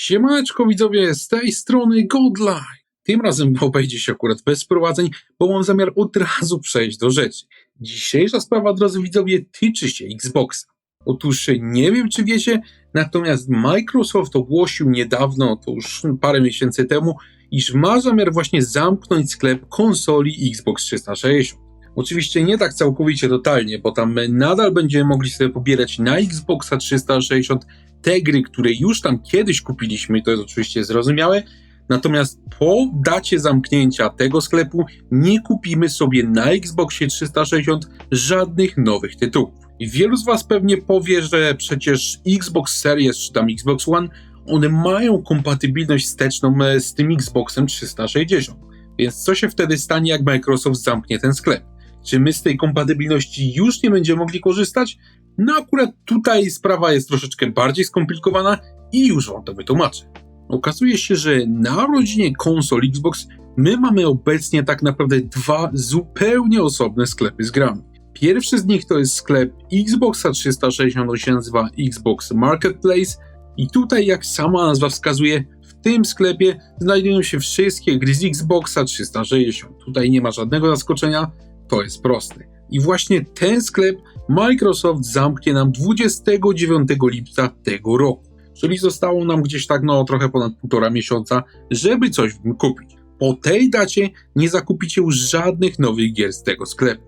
Siemaneczko widzowie, z tej strony Godlight. Tym razem obejdzie się akurat bez wprowadzeń, bo mam zamiar od razu przejść do rzeczy. Dzisiejsza sprawa, drodzy widzowie, tyczy się Xboxa. Otóż nie wiem czy wiecie, natomiast Microsoft ogłosił niedawno, to już parę miesięcy temu, iż ma zamiar właśnie zamknąć sklep konsoli Xbox 360. Oczywiście nie tak całkowicie totalnie, bo tam nadal będziemy mogli sobie pobierać na Xboxa 360 te gry, które już tam kiedyś kupiliśmy, to jest oczywiście zrozumiałe, natomiast po dacie zamknięcia tego sklepu nie kupimy sobie na Xboxie 360 żadnych nowych tytułów. I wielu z was pewnie powie, że przecież Xbox Series czy tam Xbox One, one mają kompatybilność wsteczną z tym Xboxem 360. Więc co się wtedy stanie, jak Microsoft zamknie ten sklep? Czy my z tej kompatybilności już nie będziemy mogli korzystać? No akurat tutaj sprawa jest troszeczkę bardziej skomplikowana i już wam to wytłumaczę. Okazuje się, że na rodzinie konsol Xbox my mamy obecnie tak naprawdę dwa zupełnie osobne sklepy z grami. Pierwszy z nich to jest sklep Xboxa 360, on się nazywa Xbox Marketplace i tutaj, jak sama nazwa wskazuje, w tym sklepie znajdują się wszystkie gry z Xboxa 360. Tutaj nie ma żadnego zaskoczenia, to jest proste. I właśnie ten sklep Microsoft zamknie nam 29 lipca tego roku. Czyli zostało nam gdzieś tak trochę ponad 1,5 miesiąca, żeby coś w nim kupić. Po tej dacie nie zakupicie już żadnych nowych gier z tego sklepu.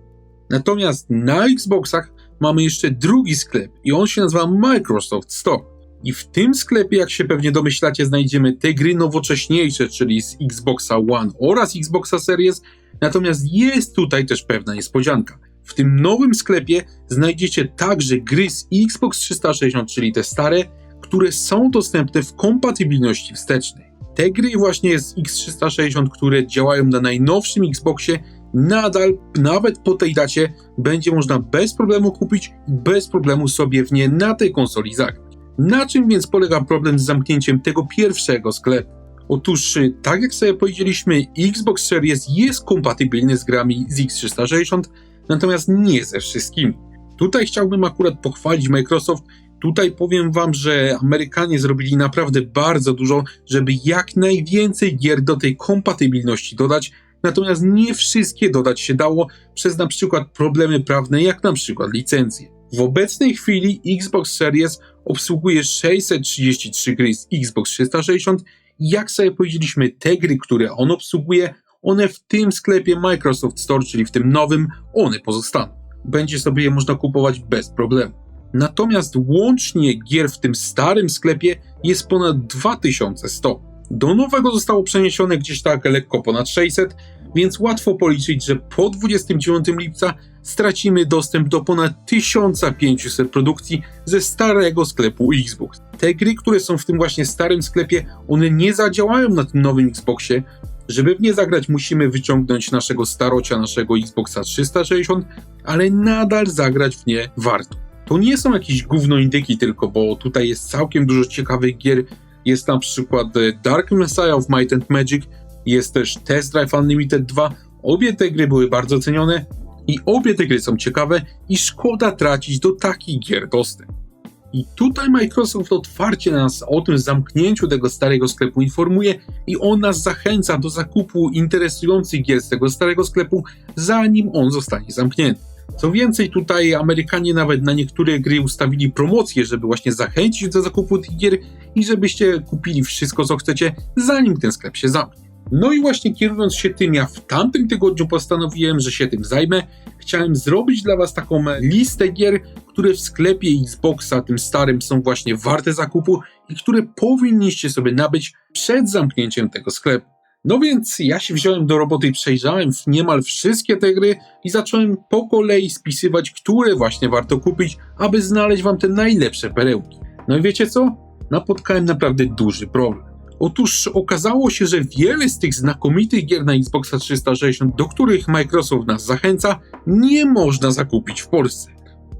Natomiast na Xboxach mamy jeszcze drugi sklep i on się nazywa Microsoft Store. I w tym sklepie, jak się pewnie domyślacie, znajdziemy te gry nowocześniejsze, czyli z Xboxa One oraz Xboxa Series. Natomiast jest tutaj też pewna niespodzianka. W tym nowym sklepie znajdziecie także gry z Xbox 360, czyli te stare, które są dostępne w kompatybilności wstecznej. Te gry właśnie z X360, które działają na najnowszym Xboxie, nadal, nawet po tej dacie, będzie można bez problemu kupić i bez problemu sobie w nie na tej konsoli zagrać. Na czym więc polega problem z zamknięciem tego pierwszego sklepu? Otóż, tak jak sobie powiedzieliśmy, Xbox Series jest kompatybilny z grami z X360, natomiast nie ze wszystkimi. Tutaj chciałbym akurat pochwalić Microsoft. Tutaj powiem wam, że Amerykanie zrobili naprawdę bardzo dużo, żeby jak najwięcej gier do tej kompatybilności dodać, natomiast nie wszystkie dodać się dało przez na przykład problemy prawne, jak na przykład licencje. W obecnej chwili Xbox Series obsługuje 633 gry z Xbox 360 i jak sobie powiedzieliśmy, te gry, które on obsługuje, one w tym sklepie Microsoft Store, czyli w tym nowym, one pozostaną. Będzie sobie je można kupować bez problemu. Natomiast łącznie gier w tym starym sklepie jest ponad 2100. Do nowego zostało przeniesione gdzieś tak lekko ponad 600, więc łatwo policzyć, że po 29 lipca stracimy dostęp do ponad 1500 produkcji ze starego sklepu Xbox. Te gry, które są w tym właśnie starym sklepie, one nie zadziałają na tym nowym Xboxie. Żeby w nie zagrać, musimy wyciągnąć naszego starocia, naszego Xboxa 360, ale nadal zagrać w nie warto. To nie są jakieś gówno indyki tylko, bo tutaj jest całkiem dużo ciekawych gier. Jest na przykład Dark Messiah of Might and Magic, jest też Test Drive Unlimited 2. Obie te gry były bardzo cenione i obie te gry są ciekawe i szkoda tracić do takich gier dostęp. I tutaj Microsoft otwarcie nas o tym zamknięciu tego starego sklepu informuje i on nas zachęca do zakupu interesujących gier z tego starego sklepu, zanim on zostanie zamknięty. Co więcej, tutaj Amerykanie nawet na niektóre gry ustawili promocje, żeby właśnie zachęcić do zakupu tych gier i żebyście kupili wszystko, co chcecie, zanim ten sklep się zamknie. No i właśnie kierując się tym, ja w tamtym tygodniu postanowiłem, że się tym zajmę. Chciałem zrobić dla was taką listę gier, które w sklepie Xboxa, tym starym, są właśnie warte zakupu i które powinniście sobie nabyć przed zamknięciem tego sklepu. No więc ja się wziąłem do roboty i przejrzałem niemal wszystkie te gry i zacząłem po kolei spisywać, które właśnie warto kupić, aby znaleźć wam te najlepsze perełki. No i wiecie co? Napotkałem naprawdę duży problem. Otóż okazało się, że wiele z tych znakomitych gier na Xboxa 360, do których Microsoft nas zachęca, nie można zakupić w Polsce.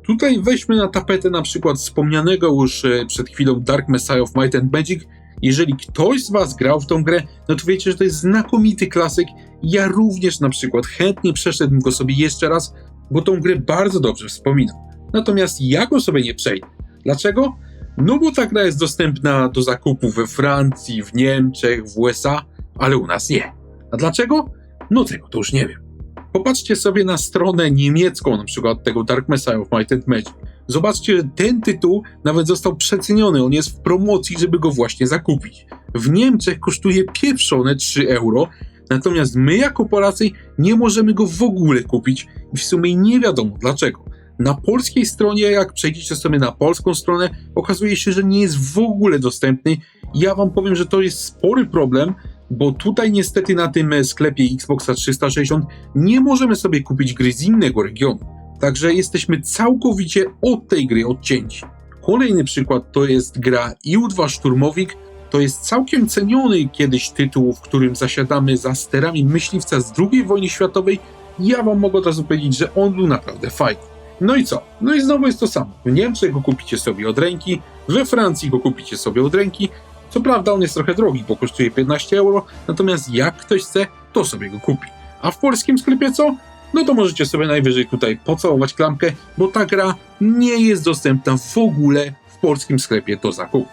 Tutaj weźmy na tapetę na przykład wspomnianego już przed chwilą Dark Messiah of Might and Magic. Jeżeli ktoś z was grał w tą grę, no to wiecie, że to jest znakomity klasyk. Ja również na przykład chętnie przeszedłbym go sobie jeszcze raz, bo tą grę bardzo dobrze wspominam. Natomiast ja go sobie nie przejdę. Dlaczego? No bo ta gra jest dostępna do zakupu we Francji, w Niemczech, w USA, ale u nas nie. A dlaczego? No tego to już nie wiem. Popatrzcie sobie na stronę niemiecką, na przykład tego Dark Messiah of Might and Magic. Zobaczcie, że ten tytuł nawet został przeceniony, on jest w promocji, żeby go właśnie zakupić. W Niemczech kosztuje pieprzone 3 euro, natomiast my jako Polacy nie możemy go w ogóle kupić i w sumie nie wiadomo dlaczego. Na polskiej stronie, jak przejdziecie sobie na polską stronę, okazuje się, że nie jest w ogóle dostępny. Ja wam powiem, że to jest spory problem, bo tutaj niestety na tym sklepie Xboxa 360 nie możemy sobie kupić gry z innego regionu. Także jesteśmy całkowicie od tej gry odcięci. Kolejny przykład to jest gra IU-2 Szturmowik. To jest całkiem ceniony kiedyś tytuł, w którym zasiadamy za sterami myśliwca z II wojny światowej. Ja wam mogę od razu powiedzieć, że on był naprawdę fajny. No i co? No i znowu jest to samo. W Niemczech go kupicie sobie od ręki, we Francji go kupicie sobie od ręki. Co prawda on jest trochę drogi, bo kosztuje 15 euro, natomiast jak ktoś chce, to sobie go kupi. A w polskim sklepie co? No to możecie sobie najwyżej tutaj pocałować klamkę, bo ta gra nie jest dostępna w ogóle w polskim sklepie do zakupu.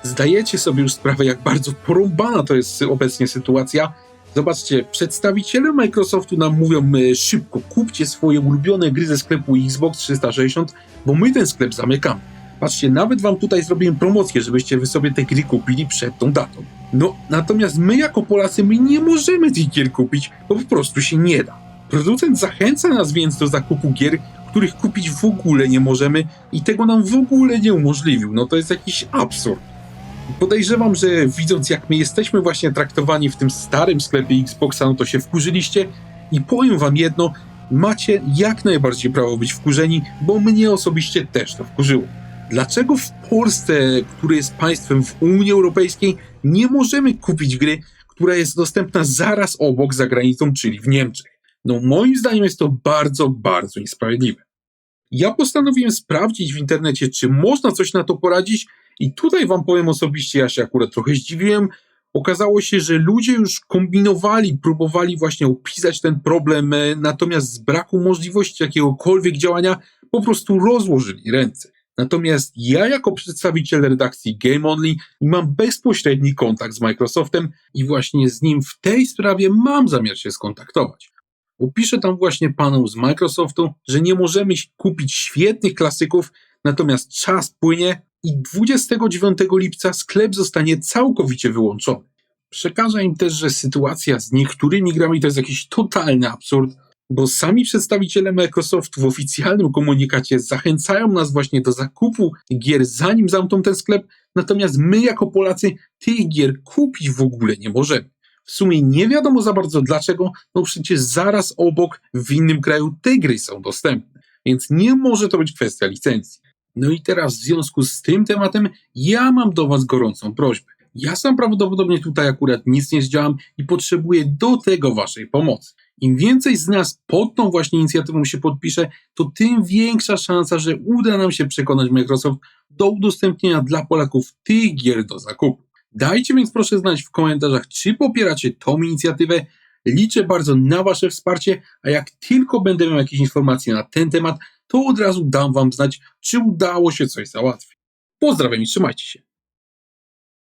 Zdajecie sobie już sprawę, jak bardzo porąbana to jest obecnie sytuacja. Zobaczcie, przedstawiciele Microsoftu nam mówią szybko, kupcie swoje ulubione gry ze sklepu Xbox 360, bo my ten sklep zamykamy. Patrzcie, nawet wam tutaj zrobiłem promocję, żebyście wy sobie te gry kupili przed tą datą. No, natomiast my jako Polacy, my nie możemy tych gier kupić, bo po prostu się nie da. Producent zachęca nas więc do zakupu gier, których kupić w ogóle nie możemy i tego nam w ogóle nie umożliwił. No to jest jakiś absurd. Podejrzewam, że widząc jak my jesteśmy właśnie traktowani w tym starym sklepie Xboxa, no to się wkurzyliście i powiem wam jedno, macie jak najbardziej prawo być wkurzeni, bo mnie osobiście też to wkurzyło. Dlaczego w Polsce, które jest państwem w Unii Europejskiej, nie możemy kupić gry, która jest dostępna zaraz obok za granicą, czyli w Niemczech? No moim zdaniem jest to bardzo, bardzo niesprawiedliwe. Ja postanowiłem sprawdzić w internecie, czy można coś na to poradzić i tutaj wam powiem osobiście, ja się akurat trochę zdziwiłem. Okazało się, że ludzie już kombinowali, próbowali właśnie opisać ten problem, natomiast z braku możliwości jakiegokolwiek działania po prostu rozłożyli ręce. Natomiast ja jako przedstawiciel redakcji Game Only mam bezpośredni kontakt z Microsoftem i właśnie z nim w tej sprawie mam zamiar się skontaktować. Opiszę tam właśnie panom z Microsoftu, że nie możemy kupić świetnych klasyków, natomiast czas płynie i 29 lipca sklep zostanie całkowicie wyłączony. Przekażę im też, że sytuacja z niektórymi grami to jest jakiś totalny absurd, bo sami przedstawiciele Microsoftu w oficjalnym komunikacie zachęcają nas właśnie do zakupu gier zanim zamkną ten sklep, natomiast my jako Polacy tych gier kupić w ogóle nie możemy. W sumie nie wiadomo za bardzo dlaczego, no przecież zaraz obok w innym kraju te gry są dostępne, więc nie może to być kwestia licencji. No i teraz w związku z tym tematem ja mam do was gorącą prośbę. Ja sam prawdopodobnie tutaj akurat nic nie zdziałam i potrzebuję do tego waszej pomocy. Im więcej z nas pod tą właśnie inicjatywą się podpisze, to tym większa szansa, że uda nam się przekonać Microsoft do udostępnienia dla Polaków tych gier do zakupu. Dajcie więc proszę znać w komentarzach, czy popieracie tą inicjatywę. Liczę bardzo na wasze wsparcie, a jak tylko będę miał jakieś informacje na ten temat, to od razu dam wam znać, czy udało się coś załatwić. Pozdrawiam i trzymajcie się.